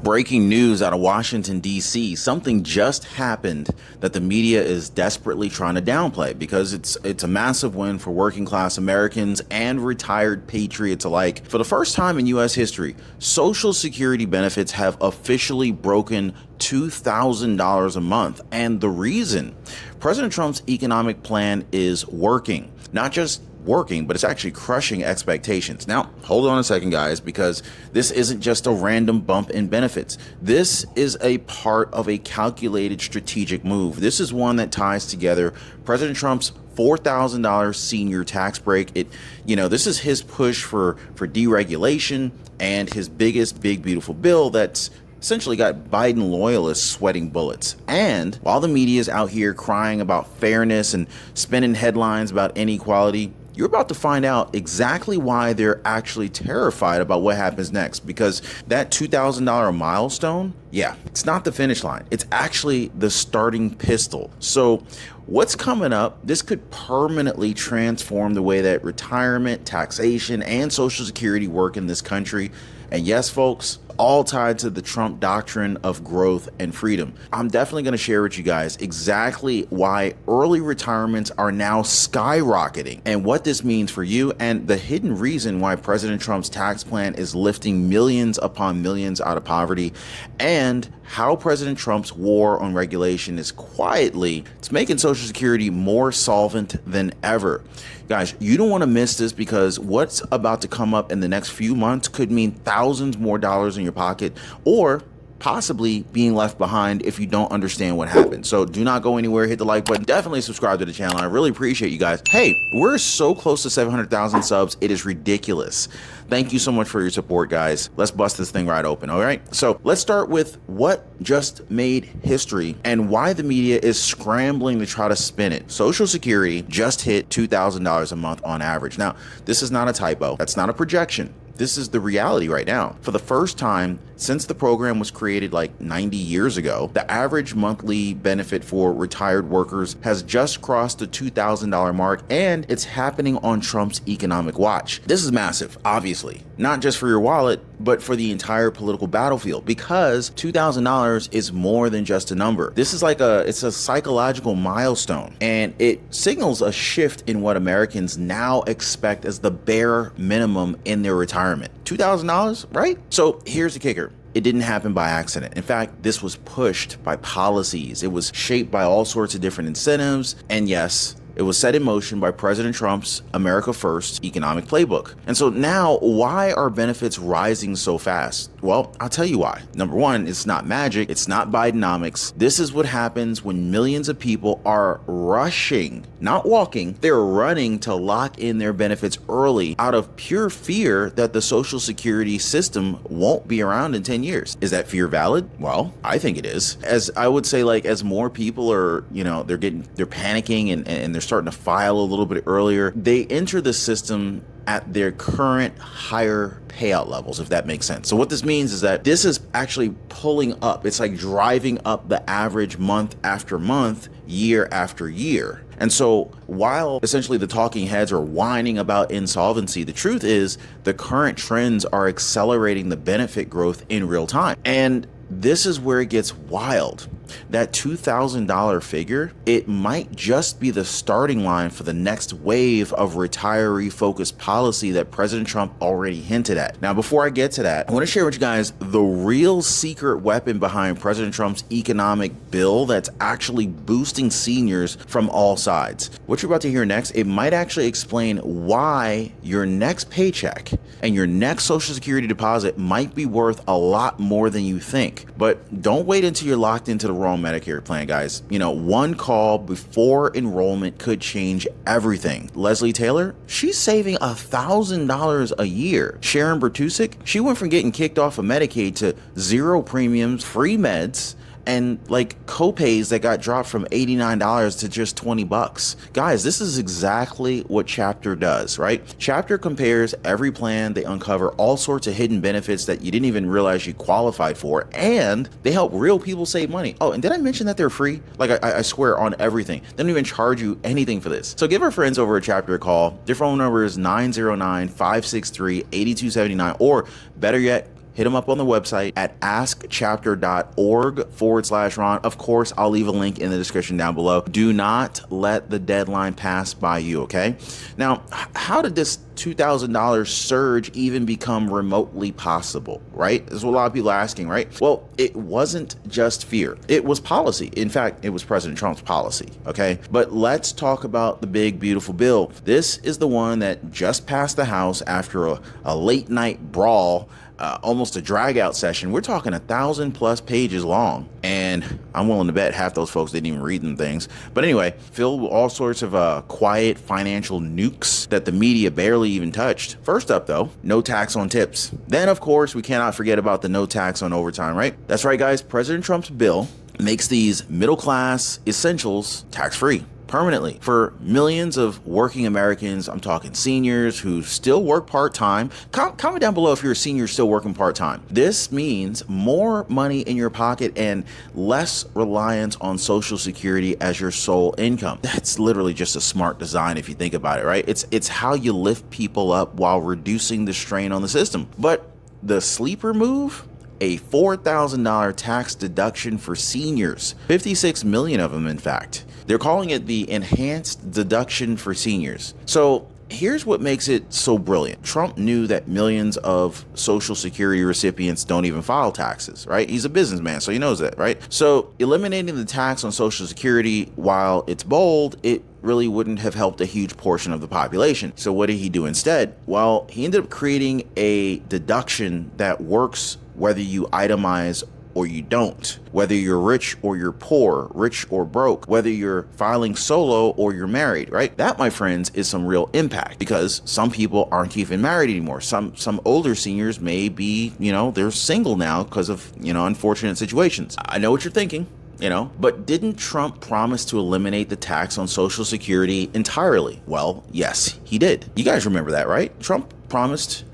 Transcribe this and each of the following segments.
Breaking news out of Washington, D.C. Something just happened that the media is desperately trying to downplay because it's a massive win for working class Americans and retired patriots alike. For the first time in U.S. history, Social Security benefits have officially broken $2,000 a month. And the reason? President Trump's economic plan is working. Not just working, but it's actually crushing expectations. Now, hold on a second, guys, because this isn't just a random bump in benefits. This is a part of a calculated strategic move. This is one that ties together President Trump's $4,000 senior tax break. This is his push for deregulation and his biggest big beautiful bill that's essentially got Biden loyalists sweating bullets. And while the media is out here crying about fairness and spinning headlines about inequality, you're about to find out exactly why they're actually terrified about what happens next, because that $2,000 milestone, it's not the finish line. It's actually the starting pistol. So what's coming up, this could permanently transform the way that retirement, taxation, and Social Security work in this country. And yes, folks, all tied to the Trump doctrine of growth and freedom. I'm definitely going to share with you guys exactly why early retirements are now skyrocketing and what this means for you, and the hidden reason why President Trump's tax plan is lifting millions upon millions out of poverty, and how President Trump's war on regulation is it's making Social Security more solvent than ever. Guys, you don't want to miss this, because what's about to come up in the next few months could mean thousands more dollars in your pocket, or possibly being left behind if you don't understand what happened. So do not go anywhere. Hit the like button. Definitely subscribe to the channel. I really appreciate you guys. Hey, we're so close to 700,000 subs. It is ridiculous. Thank you so much for your support, guys. Let's bust this thing right open. All right. So let's start with what just made history and why the media is scrambling to try to spin it. Social Security just hit $2,000 a month on average. Now, this is not a typo. That's not a projection. This is the reality right now. For the first time since the program was created like 90 years ago, the average monthly benefit for retired workers has just crossed the $2,000 mark, and it's happening on Trump's economic watch. This is massive, obviously, not just for your wallet, but for the entire political battlefield, because $2,000 is more than just a number. This is it's a psychological milestone, and it signals a shift in what Americans now expect as the bare minimum in their retirement. $2,000, right? So here's the kicker. It didn't happen by accident. In fact, this was pushed by policies. It was shaped by all sorts of different incentives. And yes, it was set in motion by President Trump's America First economic playbook. And so now, why are benefits rising so fast? Well, I'll tell you why. Number one, it's not magic. It's not Bidenomics. This is what happens when millions of people are rushing, not walking, they're running to lock in their benefits early out of pure fear that the Social Security system won't be around in 10 years. Is that fear valid? Well, I think it is. As I would say, as more people are, they're panicking and they're starting to file a little bit earlier, they enter the system at their current higher payout levels, if that makes sense. So what this means is that this is actually pulling up. It's like driving up the average month after month, year after year. And so while essentially the talking heads are whining about insolvency, the truth is the current trends are accelerating the benefit growth in real time. And this is where it gets wild. That $2,000 figure, it might just be the starting line for the next wave of retiree-focused policy that President Trump already hinted at. Now, before I get to that, I want to share with you guys the real secret weapon behind President Trump's economic bill that's actually boosting seniors from all sides. What you're about to hear next, it might actually explain why your next paycheck and your next Social Security deposit might be worth a lot more than you think. But don't wait until you're locked into the wrong Medicare plan, guys. One call before enrollment could change everything. Leslie Taylor, she's saving $1,000 a year. Sharon Bertusik, she went from getting kicked off of Medicaid to 0 premiums, free meds, and copays that got dropped from $89 to just $20. Guys, this is exactly what Chapter does, right? Chapter compares every plan. They uncover all sorts of hidden benefits that you didn't even realize you qualified for, and they help real people save money. Oh, and did I mention that they're free? I swear on everything. They don't even charge you anything for this. So give our friends over at Chapter a call. Their phone number is 909-563-8279, or better yet, hit him up on the website at askchapter.org/Ron. Of course, I'll leave a link in the description down below. Do not let the deadline pass by you, okay? Now, how did this $2,000 surge even become remotely possible, right? That's what a lot of people are asking, right? Well, it wasn't just fear. It was policy. In fact, it was President Trump's policy, okay? But let's talk about the big, beautiful bill. This is the one that just passed the House after a late night brawl, almost a drag out session. We're talking 1,000+ pages long, and I'm willing to bet half those folks didn't even read them things. But anyway, filled with all sorts of quiet financial nukes that the media barely even touched. First up though, no tax on tips. Then of course, we cannot forget about the no tax on overtime, right? That's right, guys. President Trump's bill makes these middle class essentials tax free permanently for millions of working Americans. I'm talking seniors who still work part-time. Comment down below if you're a senior still working part-time. This means more money in your pocket and less reliance on Social Security as your sole income. That's literally just a smart design if you think about it, right? It's how you lift people up while reducing the strain on the system. But the sleeper move, a $4,000 tax deduction for seniors, 56 million of them, in fact. They're calling it the enhanced deduction for seniors. So here's what makes it so brilliant. Trump knew that millions of Social Security recipients don't even file taxes, right? He's a businessman, so he knows that, right? So eliminating the tax on Social Security, while it's bold, it really wouldn't have helped a huge portion of the population. So what did he do instead? Well, he ended up creating a deduction that works whether you itemize or you don't, whether you're rich or you're poor, rich or broke, whether you're filing solo or you're married, right? That, my friends, is some real impact, because some people aren't even married anymore. Some older seniors may be, they're single now because of, unfortunate situations. I know what you're thinking. But didn't Trump promise to eliminate the tax on Social Security entirely? Well, yes, he did. You guys remember that, right? Trump promised,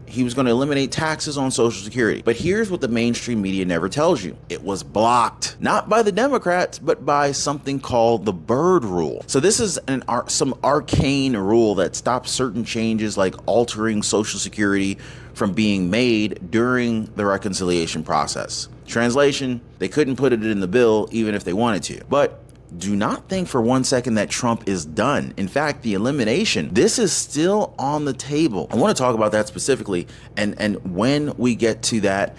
he was going to eliminate taxes on Social Security. But here's what the mainstream media never tells you. It was blocked, not by the Democrats, but by something called the Byrd Rule. So this is some arcane rule that stops certain changes, like altering Social Security, from being made during the reconciliation process. Translation, they couldn't put it in the bill even if they wanted to. But do not think for one second that Trump is done. In fact, the elimination, this is still on the table. I want to talk about that specifically, and when we get to that,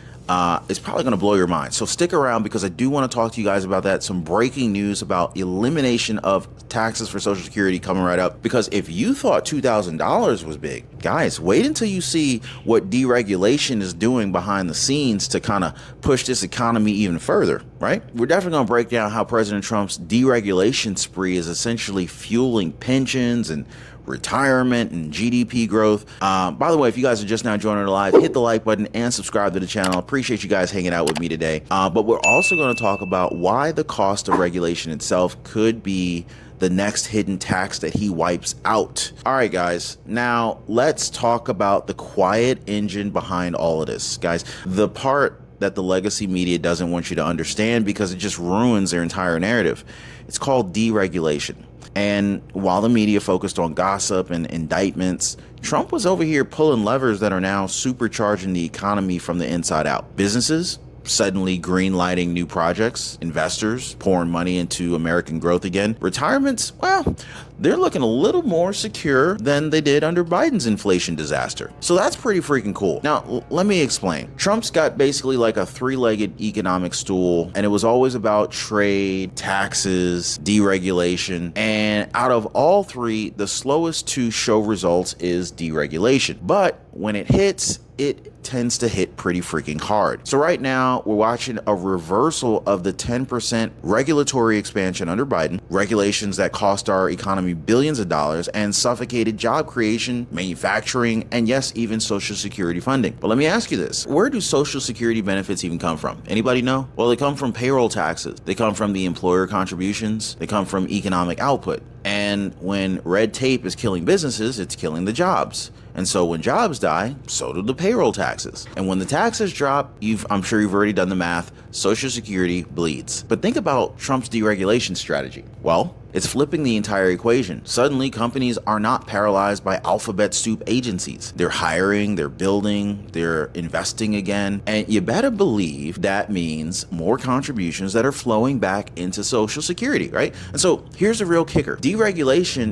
it's probably going to blow your mind. So stick around, because I do want to talk to you guys about that. Some breaking news about elimination of taxes for Social Security coming right up. Because if you thought $2,000 was big, guys, wait until you see what deregulation is doing behind the scenes to kind of push this economy even further, right? We're definitely going to break down how President Trump's deregulation spree is essentially fueling pensions and retirement and GDP growth. By the way, if you guys are just now joining the live, hit the like button and subscribe to the channel. Appreciate you guys hanging out with me today. But we're also going to talk about why the cost of regulation itself could be the next hidden tax that he wipes out. All right, guys, now let's talk about the quiet engine behind all of this, guys. The part that the legacy media doesn't want you to understand, because it just ruins their entire narrative. It's called deregulation. And while the media focused on gossip and indictments, Trump was over here pulling levers that are now supercharging the economy from the inside out. Businesses suddenly green lighting new projects, investors pouring money into American growth again. Retirements, well, they're looking a little more secure than they did under Biden's inflation disaster. So that's pretty freaking cool. Now, let me explain. Trump's got basically like a three-legged economic stool, and it was always about trade, taxes, deregulation. And out of all three, the slowest to show results is deregulation. But when it hits, it tends to hit pretty freaking hard. So right now, we're watching a reversal of the 10% regulatory expansion under Biden, regulations that cost our economy billions of dollars and suffocated job creation, manufacturing, and yes, even Social Security funding. But let me ask you this. Where do Social Security benefits even come from? Anybody know? Well, they come from payroll taxes. They come from the employer contributions. They come from economic output. And when red tape is killing businesses, it's killing the jobs. And so when jobs die, so do the payroll taxes. And when the taxes drop, I'm sure you've already done the math, Social Security bleeds. But think about Trump's deregulation strategy. Well, It's flipping the entire equation. Suddenly, companies are not paralyzed by alphabet soup agencies. They're hiring, they're building, they're investing again. And you better believe that means more contributions that are flowing back into Social Security, right? And so here's the real kicker. Deregulation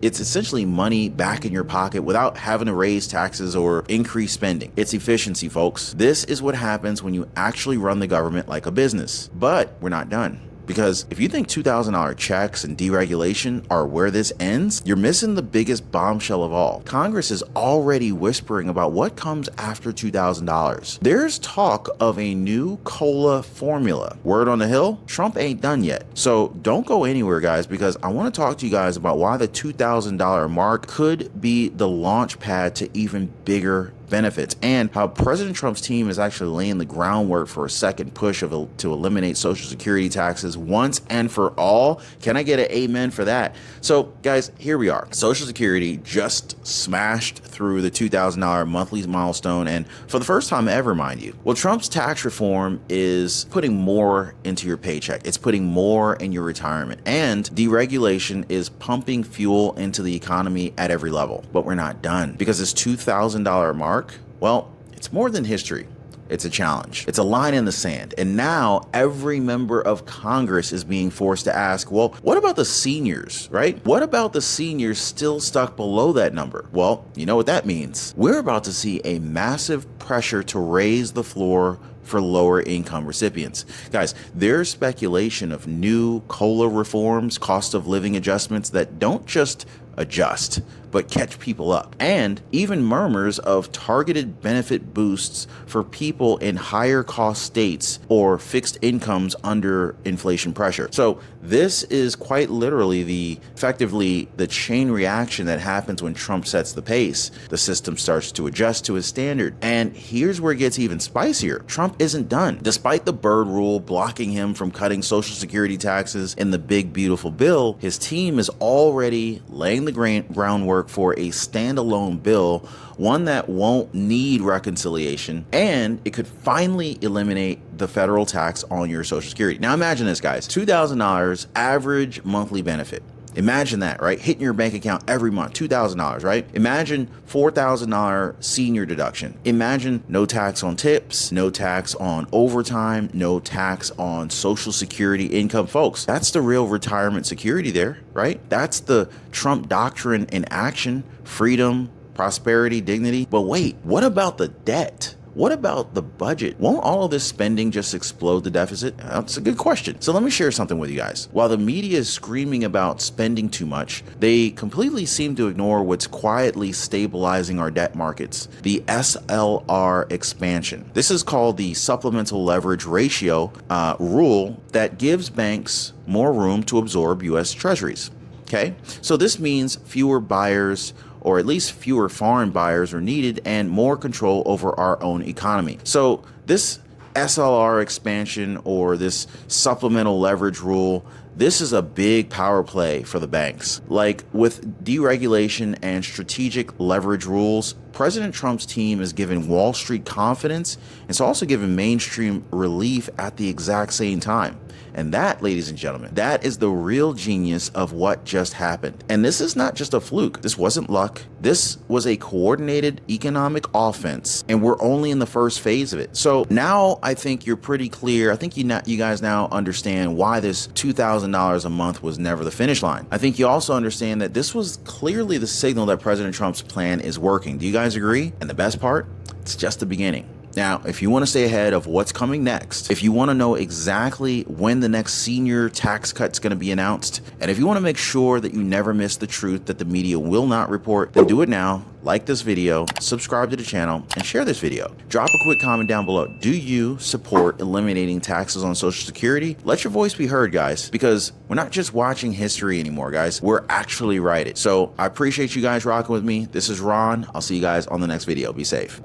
it's essentially money back in your pocket without having to raise taxes or increase spending. It's efficiency, folks. This is what happens when you actually run the government like a business. But we're not done. Because if you think $2,000 checks and deregulation are where this ends, you're missing the biggest bombshell of all. Congress is already whispering about what comes after $2,000. There's talk of a new COLA formula. Word on the hill, Trump ain't done yet. So don't go anywhere, guys, because I want to talk to you guys about why the $2,000 mark could be the launch pad to even bigger benefits, and how President Trump's team is actually laying the groundwork for a second push to eliminate Social Security taxes once and for all. Can I get an amen for that? So guys, here we are. Social Security just smashed through the $2,000 monthly milestone, and for the first time ever, mind you. Well, Trump's tax reform is putting more into your paycheck. It's putting more in your retirement, and deregulation is pumping fuel into the economy at every level. But we're not done, because this $2,000 mark, well, it's more than history. It's a challenge. It's a line in the sand. And now every member of Congress is being forced to ask, well, what about the seniors, right? What about the seniors still stuck below that number? Well, you know what that means. We're about to see a massive pressure to raise the floor for lower income recipients. Guys, there's speculation of new COLA reforms, cost of living adjustments that don't just adjust, but catch people up, and even murmurs of targeted benefit boosts for people in higher cost states or fixed incomes under inflation pressure. So this is quite literally effectively the chain reaction that happens when Trump sets the pace. The system starts to adjust to his standard. And here's where it gets even spicier. Trump isn't done. Despite the Byrd rule blocking him from cutting Social Security taxes in the big beautiful bill, his team is already laying the groundwork for a standalone bill, one that won't need reconciliation, and it could finally eliminate the federal tax on your Social Security. Now imagine this, guys. $2,000 average monthly benefit. Imagine that, right? Hitting your bank account every month, $2,000, right? Imagine $4,000 senior deduction. Imagine no tax on tips, no tax on overtime, no tax on Social Security income. Folks, that's the real retirement security there, right? That's the Trump doctrine in action: freedom, prosperity, dignity. But wait, what about the debt? What about the budget? Won't all of this spending just explode the deficit? That's a good question. So let me share something with you guys. While the media is screaming about spending too much, they completely seem to ignore what's quietly stabilizing our debt markets: the SLR expansion. This is called the supplemental leverage ratio rule that gives banks more room to absorb U.S. treasuries. Okay, so this means fewer buyers, or at least fewer foreign buyers, are needed, and more control over our own economy. So this SLR expansion, or this supplemental leverage rule, this is a big power play for the banks. Like with deregulation and strategic leverage rules, President Trump's team is giving Wall Street confidence. It's also giving mainstream relief at the exact same time. And that, ladies and gentlemen, that is the real genius of what just happened. And this is not just a fluke. This wasn't luck. This was a coordinated economic offense, and we're only in the first phase of it. So now I think you're pretty clear. I think you guys now understand why this $2,000 a month was never the finish line. I think you also understand that this was clearly the signal that President Trump's plan is working. Do you guys agree? And the best part, it's just the beginning. Now, if you want to stay ahead of what's coming next, if you want to know exactly when the next senior tax cut is going to be announced, and if you want to make sure that you never miss the truth that the media will not report, then do it now. Like this video, subscribe to the channel, and share this video. Drop a quick comment down below. Do you support eliminating taxes on Social Security? Let your voice be heard, guys, because we're not just watching history anymore, guys. We're actually writing it. So I appreciate you guys rocking with me. This is Ron. I'll see you guys on the next video. Be safe.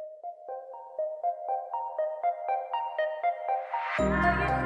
Yeah.